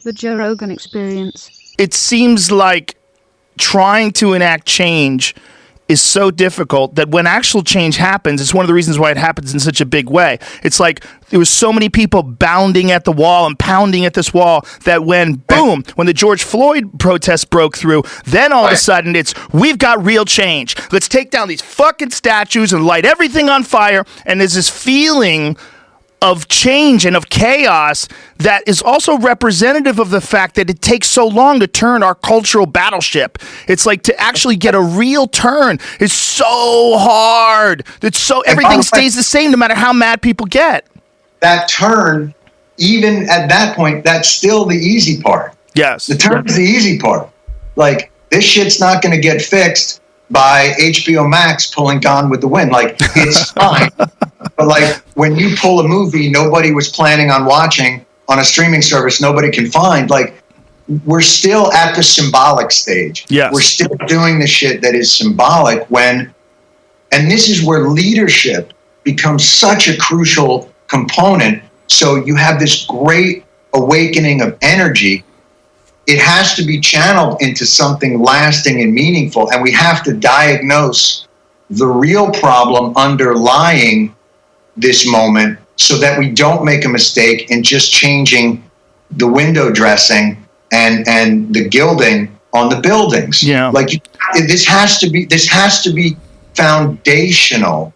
The Joe Rogan Experience. It seems like trying to enact change is so difficult that when actual change happens, it's one of the reasons why it happens in such a big way. It's like there was so many people bounding at the wall and pounding at this wall that when the George Floyd protests broke through, then all of a sudden it's, we've got real change. Let's take down these fucking statues and light everything on fire. And there's this feeling of change and of chaos that is also representative of the fact that it takes so long to turn our cultural battleship. It's like to actually get a real turn is so hard. It's so everything stays the same no matter how mad people get. That turn, even at that point, that's still the easy part. Yes. The turn is the easy part. Like, this shit's not going to get fixed by HBO Max pulling Gone with the Wind. Like, it's fine. But like, when you pull a movie nobody was planning on watching on a streaming service nobody can find, like, we're still at the symbolic stage. Yes. We're still doing the shit that is symbolic and this is where leadership becomes such a crucial component. So you have this great awakening of energy. It has to be channeled into something lasting and meaningful, and we have to diagnose the real problem underlying this moment so that we don't make a mistake in just changing the window dressing and the gilding on the buildings. Yeah. Like, this has to be foundational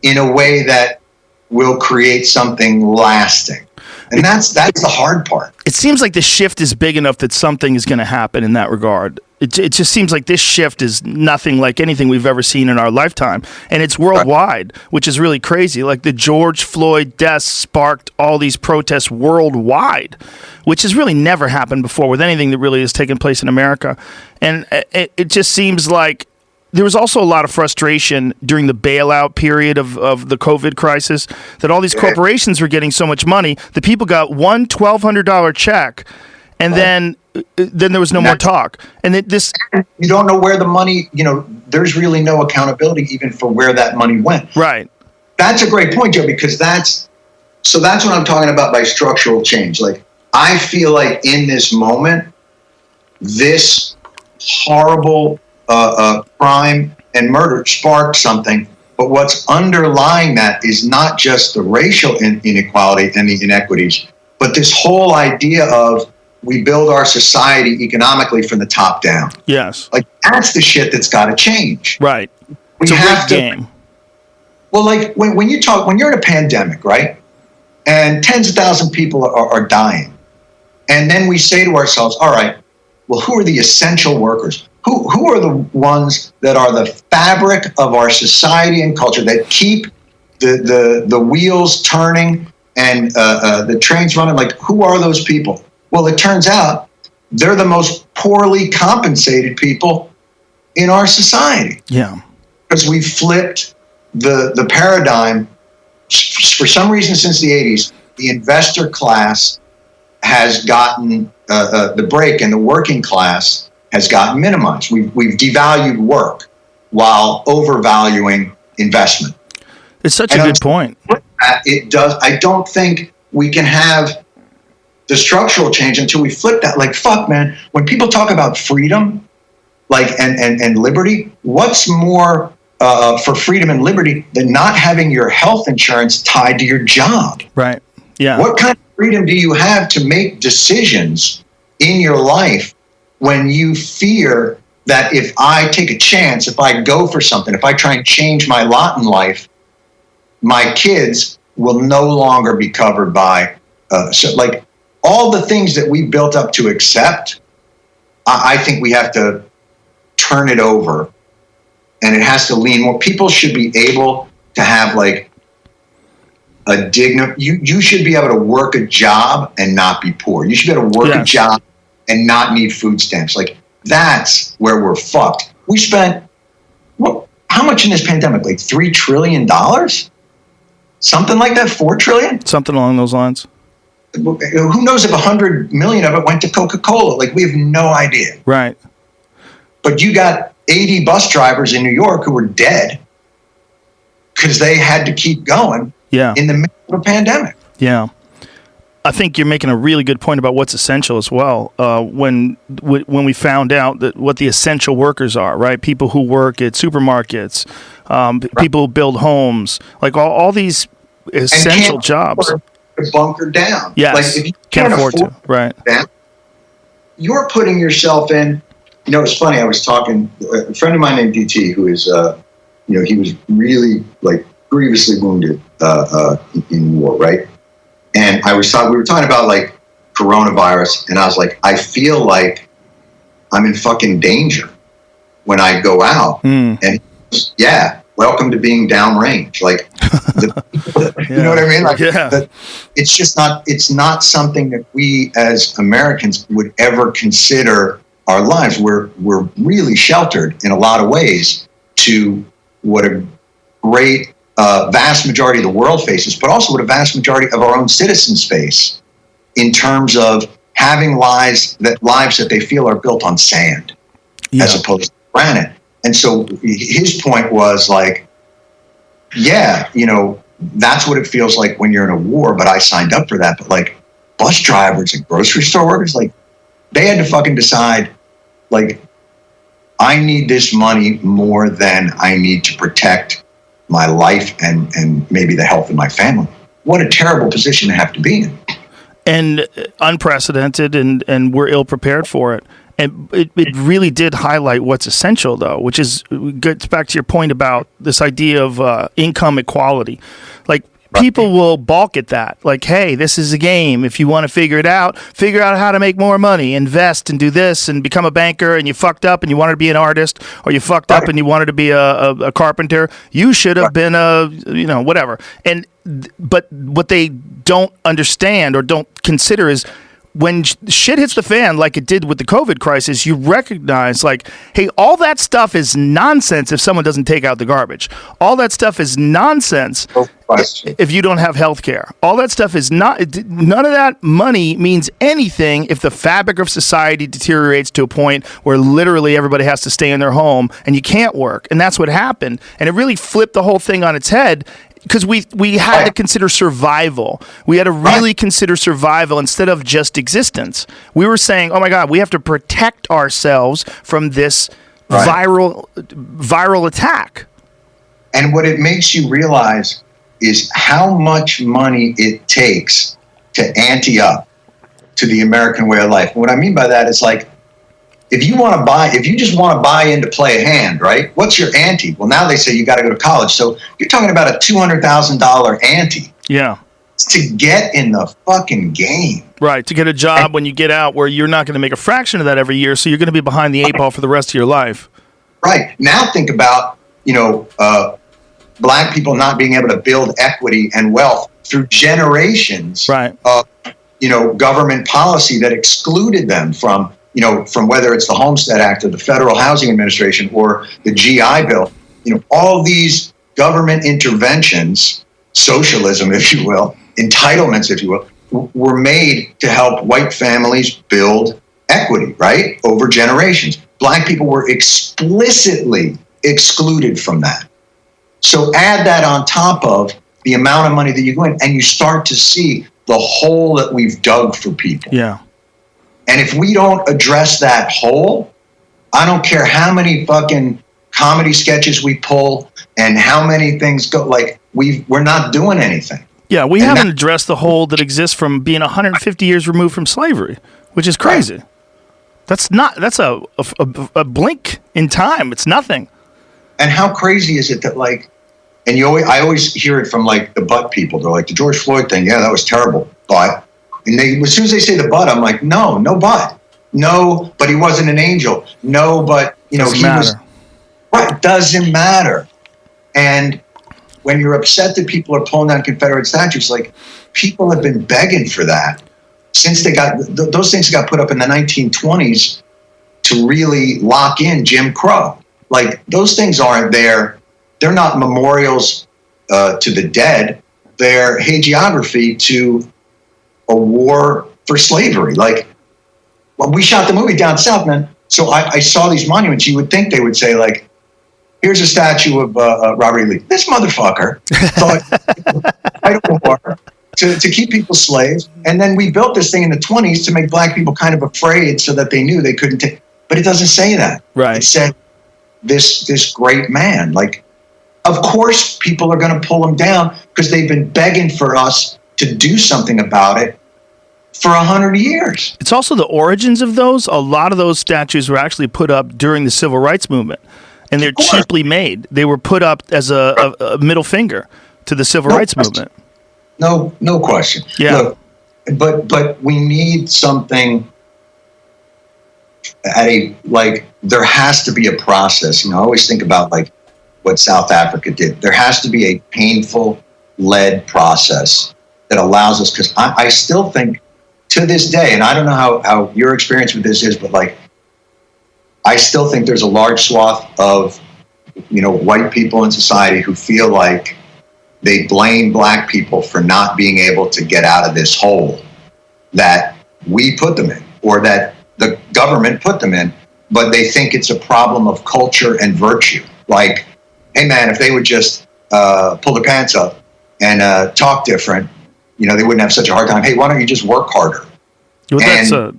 in a way that will create something lasting. And that's the hard part. It seems like the shift is big enough that something is going to happen in that regard. It just seems like this shift is nothing like anything we've ever seen in our lifetime. And it's worldwide, which is really crazy. Like the George Floyd death sparked all these protests worldwide, which has really never happened before with anything that really has taken place in America. And it just seems like there was also a lot of frustration during the bailout period of the COVID crisis that all these corporations were getting so much money. The people got one $1,200 check, and then there was no more talk. And you don't know where the money, there's really no accountability even for where that money went. Right. That's a great point, Joe, because that's what I'm talking about by structural change. Like, I feel like in this moment, this horrible crime and murder sparked something, but what's underlying that is not just the racial inequality and the inequities, but this whole idea of we build our society economically from the top down. Yes. Like, that's the shit that's got to change. Right. We have to. Game. Well, like when you're in a pandemic, right? And tens of thousands of people are dying. And then we say to ourselves, all right, well, who are the essential workers? Who are the ones that are the fabric of our society and culture that keep the wheels turning and the trains running? Like, who are those people? Well, it turns out they're the most poorly compensated people in our society. Yeah. Because we flipped the paradigm. For some reason, since the 80s, the investor class has gotten the break, and the working class has gotten minimized. We've devalued work while overvaluing investment. It's such a good point. It does. I don't think we can have the structural change until we flip that. Like, fuck, man, when people talk about freedom, like, and liberty, what's more for freedom and liberty than not having your health insurance tied to your job? Right. Yeah. What kind of freedom do you have to make decisions in your life when you fear that if I take a chance, if I go for something, if I try and change my lot in life, my kids will no longer be covered by, so like, all the things that we built up to accept, I think we have to turn it over, and it has to lean more. People should be able to have like a you should be able to work a job and not be poor. You should be able to work a job and not need food stamps. Like, that's where we're fucked. We spent, how much in this pandemic? Like $3 trillion? Something like that? 4 trillion? Something along those lines. Who knows if 100 million of it went to Coca-Cola? Like, we have no idea. Right. But you got 80 bus drivers in New York who were dead because they had to keep going in the middle of a pandemic. Yeah. I think you're making a really good point about what's essential as well. When we found out that what the essential workers are, right? People who work at supermarkets, people who build homes, like all these essential jobs. To bunker down. Yes, like if you can't afford to. Right. Down, you're putting yourself in. You know, it's funny. I was talking a friend of mine named DT, who is, he was really like grievously wounded in war, right? And we were talking about like coronavirus, and I was like, I feel like I'm in fucking danger when I go out. And he goes, yeah, welcome to being downrange. Like, you know what I mean? Like, it's not something that we as Americans would ever consider our lives. We're really sheltered in a lot of ways to what a great vast majority of the world faces, but also what a vast majority of our own citizens face in terms of having lives that they feel are built on sand as opposed to granite. And so his point was like, yeah, that's what it feels like when you're in a war, but I signed up for that. But like bus drivers and grocery store workers, like they had to fucking decide, like, I need this money more than I need to protect my life and maybe the health of my family. What a terrible position to have to be in. And unprecedented, and we're ill prepared for it. And it really did highlight what's essential, though, which gets back to your point about this idea of income equality. Like, people will balk at that. Like, hey, this is a game. If you want to figure out how to make more money, invest and do this and become a banker, and you fucked up and you wanted to be an artist, or you fucked up and you wanted to be a carpenter, you should have been whatever. But what they don't understand or don't consider is when shit hits the fan like it did with the COVID crisis, you recognize, like, hey, all that stuff is nonsense if someone doesn't take out the garbage. All that stuff is nonsense if you don't have health care. All that stuff is none of that money means anything if the fabric of society deteriorates to a point where literally everybody has to stay in their home and you can't work. And that's what happened. And it really flipped the whole thing on its head. Because we had to consider survival. We had to really consider survival instead of just existence. We were saying, oh my God, we have to protect ourselves from this viral attack. And what it makes you realize is how much money it takes to ante up to the American way of life. And what I mean by that is, like, if you just want to buy in to play a hand, right? What's your ante? Well, now they say you got to go to college. So you're talking about a $200,000 ante. Yeah. To get in the fucking game. Right. To get a job when you get out where you're not going to make a fraction of that every year. So you're going to be behind the eight ball for the rest of your life. Right. Now think about, black people not being able to build equity and wealth through generations of, government policy that excluded them from whether it's the Homestead Act or the Federal Housing Administration or the GI Bill, all these government interventions, socialism, if you will, entitlements, if you will, were made to help white families build equity, right, over generations. Black people were explicitly excluded from that. So add that on top of the amount of money that you go in, and you start to see the hole that we've dug for people. Yeah. And if we don't address that hole, I don't care how many fucking comedy sketches we pull and how many things go, like, we're not doing anything. Yeah, we haven't addressed the hole that exists from being 150 years removed from slavery, which is crazy. Right. That's a blink in time. It's nothing. And how crazy is it that, like, and I always hear it from, like, the butt people. They're like, the George Floyd thing, yeah, that was terrible, but... And as soon as they say the but, I'm like, no but. No, but he wasn't an angel. No, but, doesn't matter. Right, doesn't matter. And when you're upset that people are pulling down Confederate statues, like, people have been begging for that since those things got put up in the 1920s to really lock in Jim Crow. Like, those things aren't there. They're not memorials to the dead. They're hagiography to a war for slavery. Like, well, we shot the movie down south, man. So I saw these monuments. You would think they would say, like, here's a statue of Robert E. Lee. This motherfucker thought fight a war to keep people slaves. And then we built this thing in the 20s to make black people kind of afraid so that they knew they couldn't take. But it doesn't say that. Right. It said this great man. Like, of course, people are going to pull him down because they've been begging for us to do something about it for 100 years. It's also the origins of those. A lot of those statues were actually put up during the civil rights movement, and they're cheaply made. They were put up as a middle finger to the civil rights movement. No question. Yeah. Look, but we need something there has to be a process. I always think about like what South Africa did. There has to be a painful led process that allows us, because I still think to this day, and I don't know how your experience with this is, but like, I still think there's a large swath of, white people in society who feel like they blame black people for not being able to get out of this hole that we put them in, or that the government put them in, but they think it's a problem of culture and virtue. Like, hey man, if they would just pull their pants up and talk different, they wouldn't have such a hard time. Hey, why don't you just work harder? Well,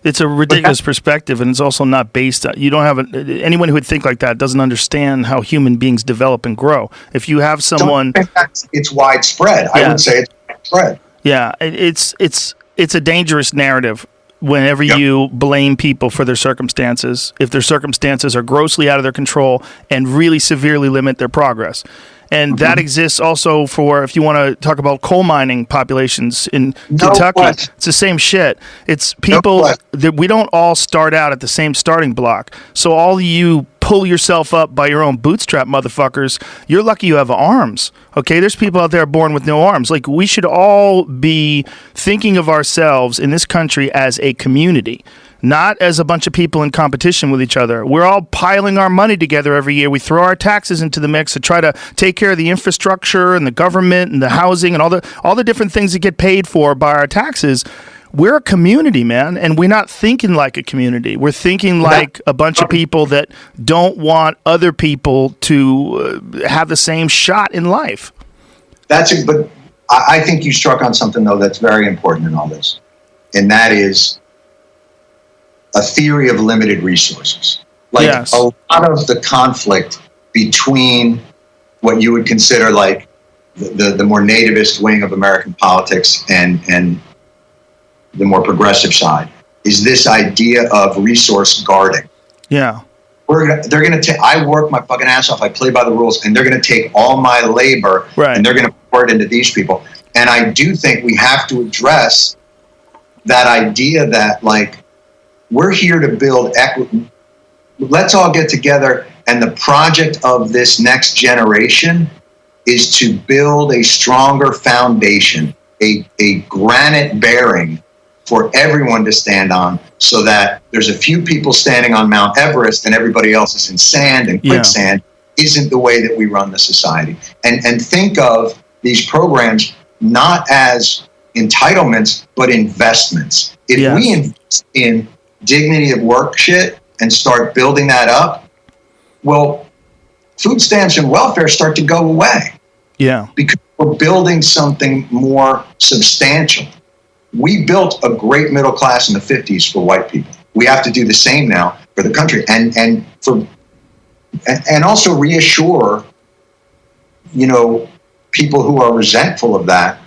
it's a ridiculous perspective, and it's also not based on, you don't have anyone who would think like that doesn't understand how human beings develop and grow. If you have someone, it's widespread. Yeah. I would say it's widespread. Yeah, it's a dangerous narrative whenever you blame people for their circumstances, if their circumstances are grossly out of their control and really severely limit their progress. And that exists also for, if you want to talk about coal mining populations in Kentucky, it's the same shit. It's people that we don't all start out at the same starting block. So all you pull yourself up by your own bootstrap, motherfuckers, you're lucky you have arms. Okay, there's people out there born with no arms. Like, we should all be thinking of ourselves in this country as a community, not as a bunch of people in competition with each other. We're all piling our money together every year. We throw our taxes into the mix to try to take care of the infrastructure and the government and the housing and all the different things that get paid for by our taxes. We're a community, man, and we're not thinking like a community. We're thinking like a bunch of people that don't want other people to have the same shot in life. But I think you struck on something, though, that's very important in all this, and that is a theory of limited resources. Like, a lot of the conflict between what you would consider like the more nativist wing of American politics and the more progressive side is this idea of resource guarding. Yeah. They're going to I work my fucking ass off. I play by the rules, and they're going to take all my labor and they're going to pour it into these people. And I do think we have to address that idea that, like, we're here to build equity. Let's all get together, and the project of this next generation is to build a stronger foundation, a granite bearing for everyone to stand on, so that there's a few people standing on Mount Everest and everybody else is in sand and quicksand. Isn't the way that we run the society. And think of these programs not as entitlements, but investments. If we invest in dignity of work shit and start building that up, well, food stamps and welfare start to go away. Yeah. Because we're building something more substantial. We built a great middle class in the 50s for white people. We have to do the same now for the country, and also reassure, people who are resentful of that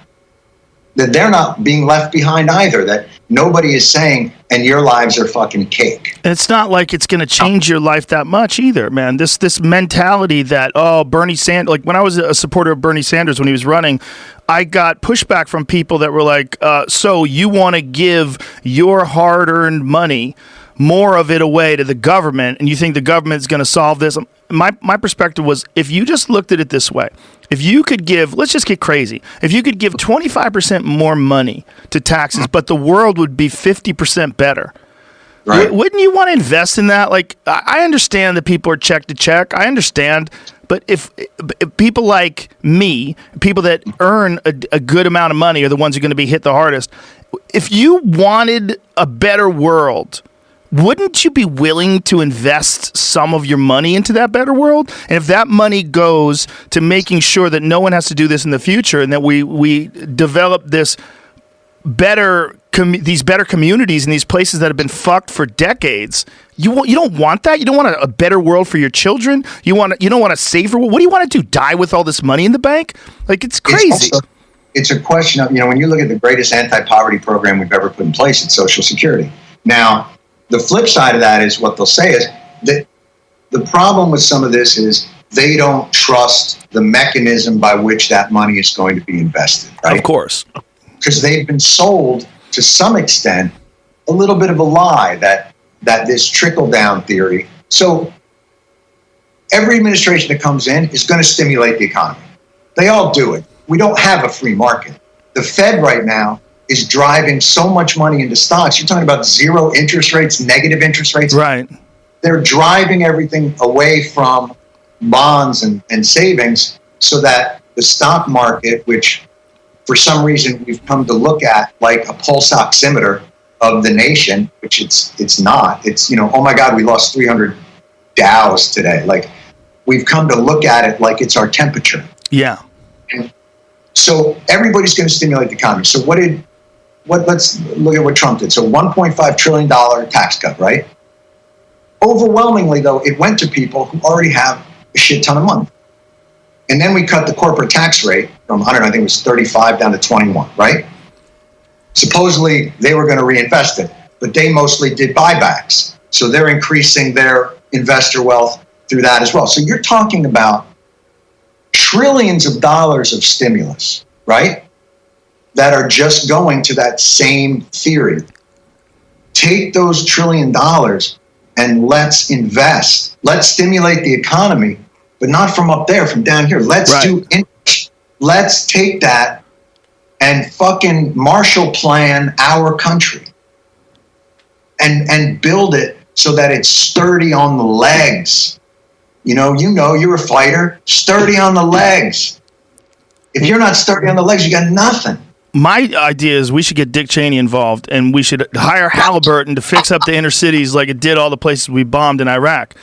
they're not being left behind either, that nobody is saying, and your lives are fucking cake. It's not like it's going to change your life that much either, man. This mentality that, Bernie Sanders, like when I was a supporter of Bernie Sanders when he was running, I got pushback from people that were like, so you want to give your hard-earned money, more of it, away to the government, and you think the government's going to solve this? My perspective was, if you just looked at it this way, if you could give, let's just get crazy, if you could give 25% more money to taxes, but the world would be 50% better, right? Wouldn't you want to invest in that? Like, I understand that people are check to check. I understand. But if people like me, people that earn a good amount of money, are the ones who are going to be hit the hardest. If you wanted a better world, wouldn't you be willing to invest some of your money into that better world? And if that money goes to making sure that no one has to do this in the future, and that we develop this these better communities in these places that have been fucked for decades, you don't want that? You don't want a better world for your children? You don't want a safer world? What do you want to do? Die with all this money in the bank? Like, it's crazy. It's a question of, when you look at the greatest anti-poverty program we've ever put in place, it's Social Security. Now, the flip side of that is what they'll say is that the problem with some of this is they don't trust the mechanism by which that money is going to be invested, right? Of course. Because they've been sold, to some extent, a little bit of a lie that this trickle-down theory. So every administration that comes in is going to stimulate the economy. They all do it. We don't have a free market. The Fed right now is driving so much money into stocks. You're talking about zero interest rates, negative interest rates. Right. They're driving everything away from bonds and savings so that the stock market, which for some reason we've come to look at like a pulse oximeter of the nation, which it's not. It's, oh my God, we lost 300 Dows today. Like, we've come to look at it like it's our temperature. Yeah. And so everybody's going to stimulate the economy. So let's look at what Trump did. So $1.5 trillion tax cut, right? Overwhelmingly, though, it went to people who already have a shit ton of money. And then we cut the corporate tax rate from 100, I think it was 35 down to 21, right? Supposedly they were going to reinvest it, but they mostly did buybacks. So they're increasing their investor wealth through that as well. So you're talking about trillions of dollars of stimulus, right? That are just going to that same theory. Take those $1 trillion and let's invest. Let's stimulate the economy, but not from up there, from down here. Let's let's take that and fucking Marshall Plan our country and build it so that it's sturdy on the legs. You're a fighter, sturdy on the legs. If you're not sturdy on the legs, you got nothing. My idea is we should get Dick Cheney involved, and we should hire Halliburton to fix up the inner cities like it did all the places we bombed in Iraq.